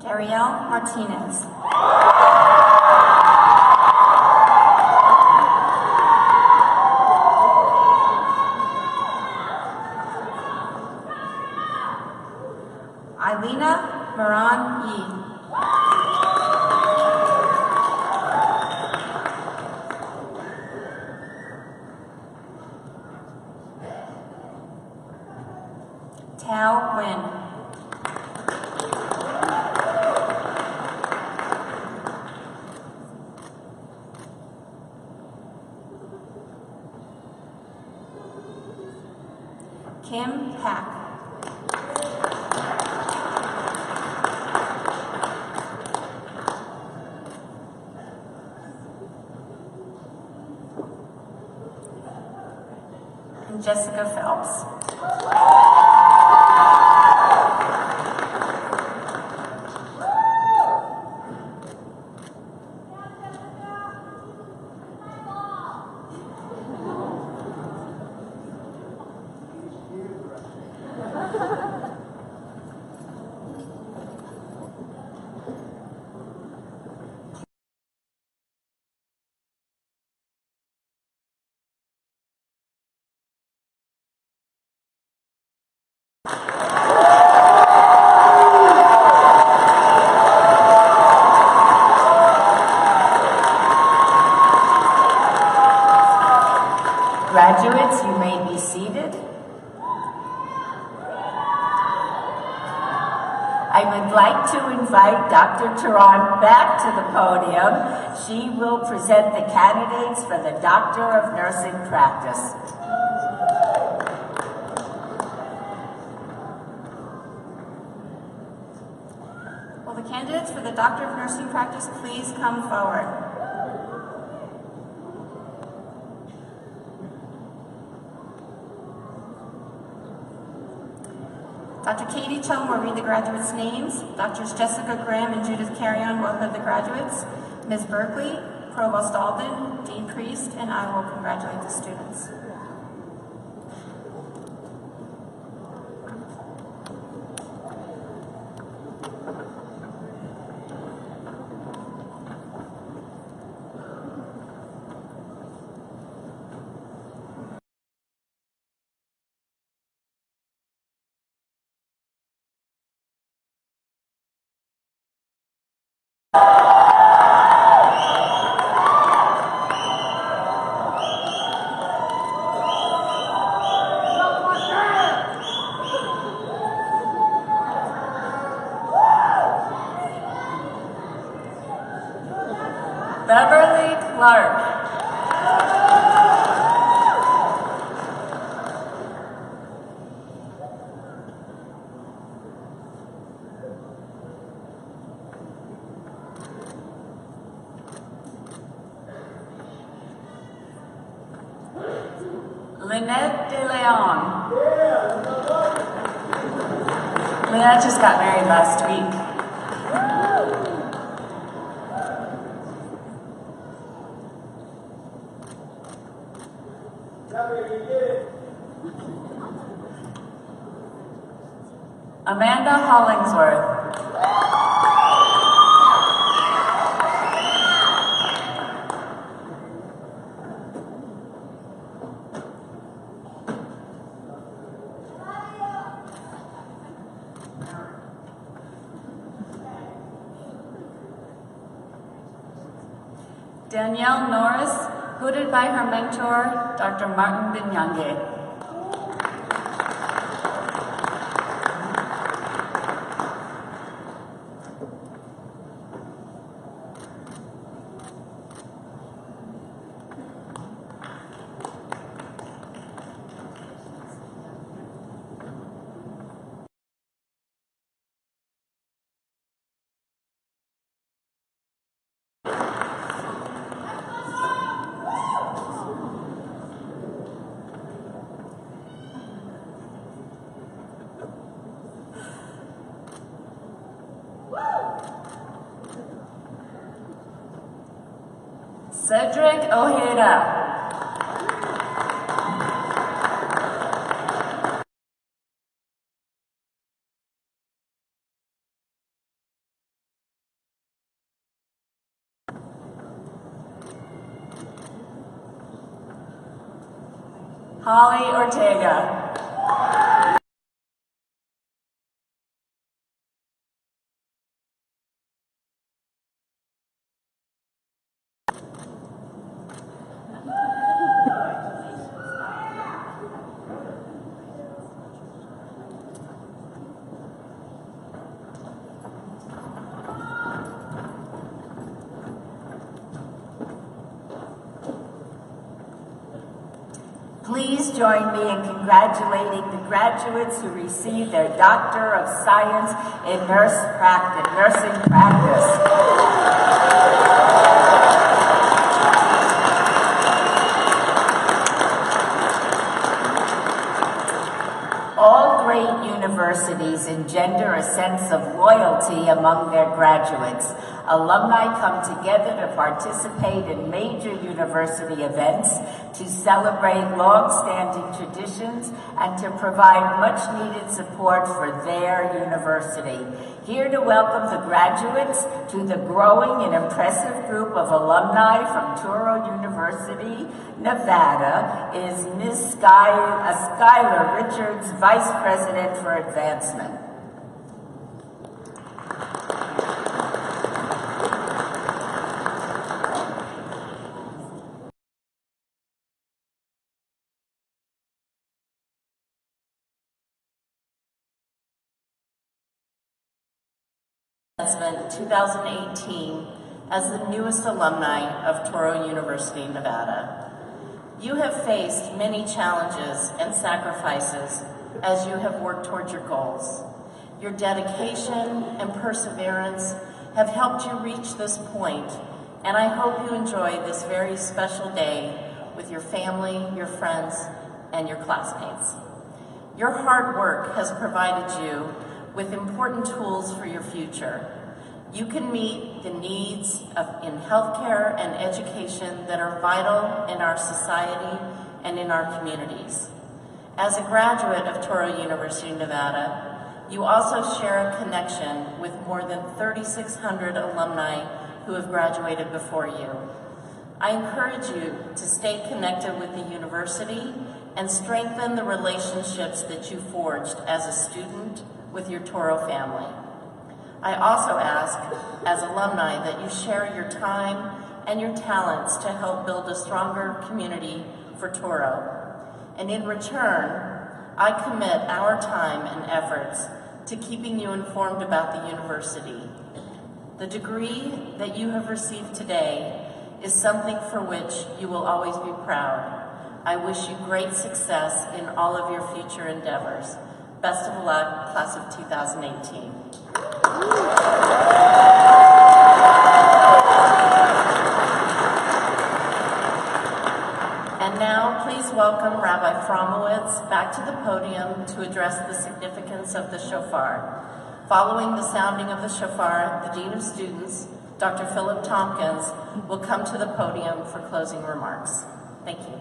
Speaker 9: Darielle Martinez. Ailina Moran Yee. Tao Nguyen. Kim Pack. And Jessica Phelps. Graduates, you may be seated. I would like to invite Dr. Turan back to the podium. She will present the candidates for the Doctor of Nursing practice. Will the candidates for the Doctor of Nursing practice please come forward? Dr. Katie Chung will read the graduates' names. Drs. Jessica Graham and Judith Carrion will head the graduates. Ms. Berkeley, Provost Alden, Dean Priest, and I will congratulate the students. Beverly Clark. Lynette De Leon. Lynette just got married last week. Amanda Hollingsworth.
Speaker 2: Danielle Norris, hooted by her mentor, Dr. Martin Binyange. Cedric Ojeda. Holly Ortega. Please join me in congratulating the graduates who received their Doctor of Science in nursing practice. All great universities engender a sense of loyalty among their graduates. Alumni come together to participate in major university events, to celebrate long-standing traditions, and to provide much-needed support for their university. Here to welcome the graduates to the growing and impressive group of alumni from Touro University, Nevada, is Ms. Skylar Richards, Vice President for Advancement.
Speaker 12: Commencement 2018 as the newest alumni of Touro University, Nevada. You have faced many challenges and sacrifices as you have worked towards your goals. Your dedication and perseverance have helped you reach this point, and I hope you enjoy this very special day with your family, your friends, and your classmates. Your hard work has provided you with important tools for your future. You can meet the needs in healthcare and education that are vital in our society and in our communities. As a graduate of Touro University, Nevada, you also share a connection with more than 3,600 alumni who have graduated before you. I encourage you to stay connected with the university and strengthen the relationships that you forged as a student with your Touro family. I also ask, as alumni, that you share your time and your talents to help build a stronger community for Touro. And in return, I commit our time and efforts to keeping you informed about the university. The degree that you have received today is something for which you will always be proud. I wish you great success in all of your future endeavors. Best of luck, class of 2018. And now, please welcome Rabbi Fromowitz back to the podium to address the significance of the shofar. Following the sounding of the shofar, the Dean of Students, Dr. Philip Tompkins, will come to the podium for closing remarks. Thank you.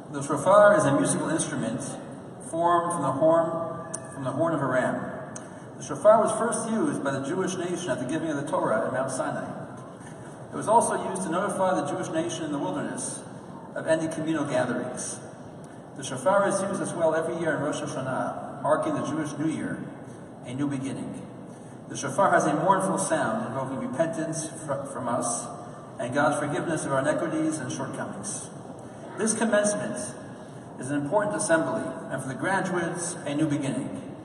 Speaker 5: The shofar is a musical instrument formed from the horn of a ram. The shofar was first used by the Jewish nation at the giving of the Torah at Mount Sinai. It was also used to notify the Jewish nation in the wilderness of any communal gatherings. The shofar is used as well every year in Rosh Hashanah, marking the Jewish New Year, a new beginning. The shofar has a mournful sound, invoking repentance from us and God's forgiveness of our iniquities and shortcomings. This commencement is an important assembly, and for the graduates, a new beginning.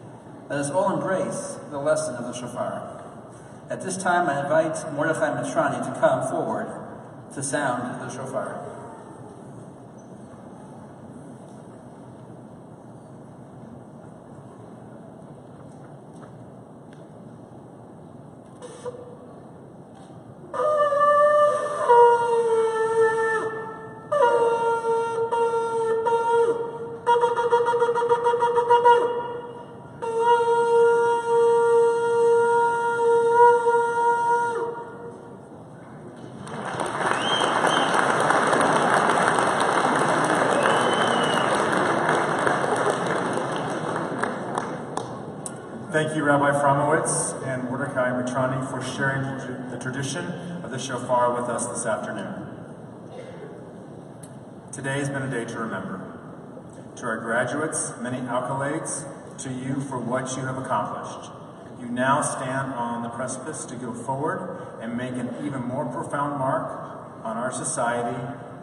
Speaker 5: Let us all embrace the lesson of the shofar. At this time, I invite Mordechai Mitrani to come forward to sound the shofar.
Speaker 13: Thank you, Rabbi Fromowitz and Mordechai Mitrani, for sharing the tradition of the shofar with us this afternoon. Today has been a day to remember. To our graduates, many accolades to you for what you have accomplished. You now stand on the precipice to go forward and make an even more profound mark on our society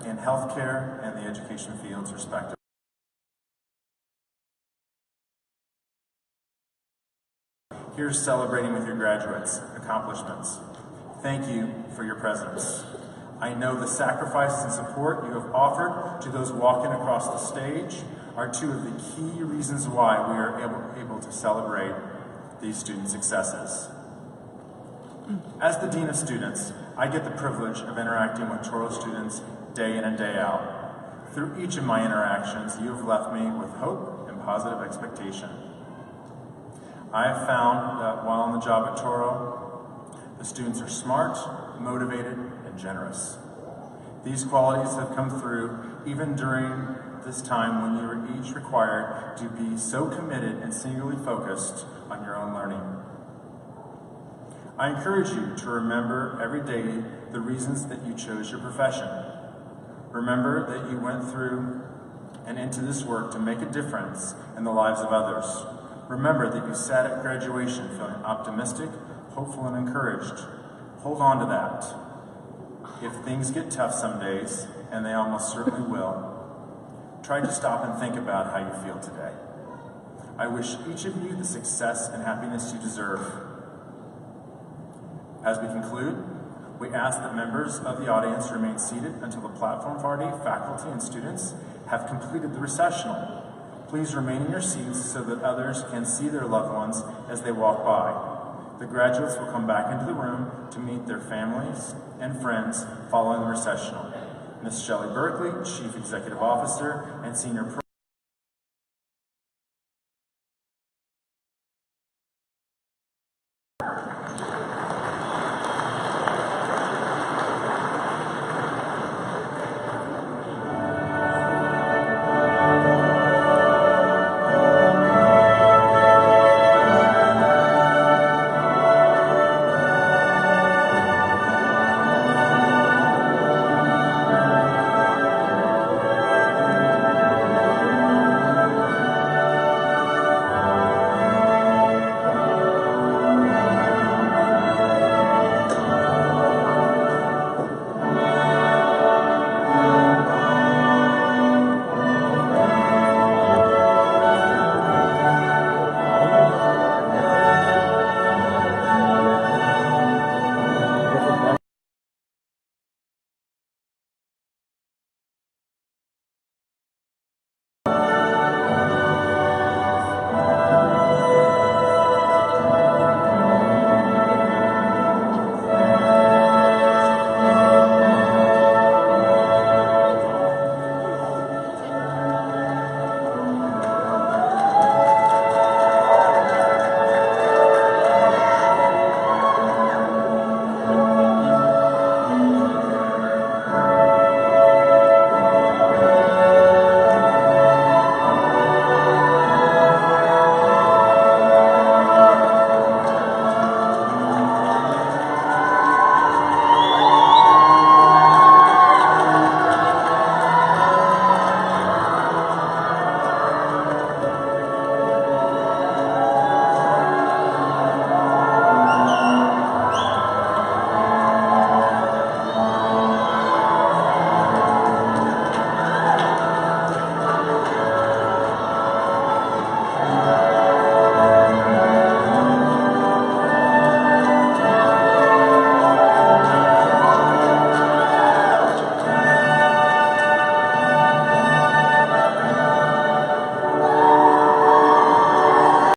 Speaker 13: in healthcare and the education fields, respectively. Here's celebrating with your graduates' accomplishments. Thank you for your presence. I know the sacrifices and support you have offered to those walking across the stage are two of the key reasons why we are able to celebrate these student successes. As the Dean of Students, I get the privilege of interacting with Touro students day in and day out. Through each of my interactions, you have left me with hope and positive expectation. I have found that while on the job at Touro, the students are smart, motivated, and generous. These qualities have come through even during this time when you are each required to be so committed and singularly focused on your own learning. I encourage you to remember every day the reasons that you chose your profession. Remember that you went through and into this work to make a difference in the lives of others. Remember that you sat at graduation feeling optimistic, hopeful, and encouraged. Hold on to that. If things get tough some days, and they almost certainly will, try to stop and think about how you feel today. I wish each of you the success and happiness you deserve. As we conclude, we ask that members of the audience remain seated until the platform party, faculty, and students have completed the recessional. Please remain in your seats so that others can see their loved ones as they walk by. The graduates will come back into the room to meet their families and friends following the recessional. Ms. Shelley Berkeley, Chief Executive Officer and Senior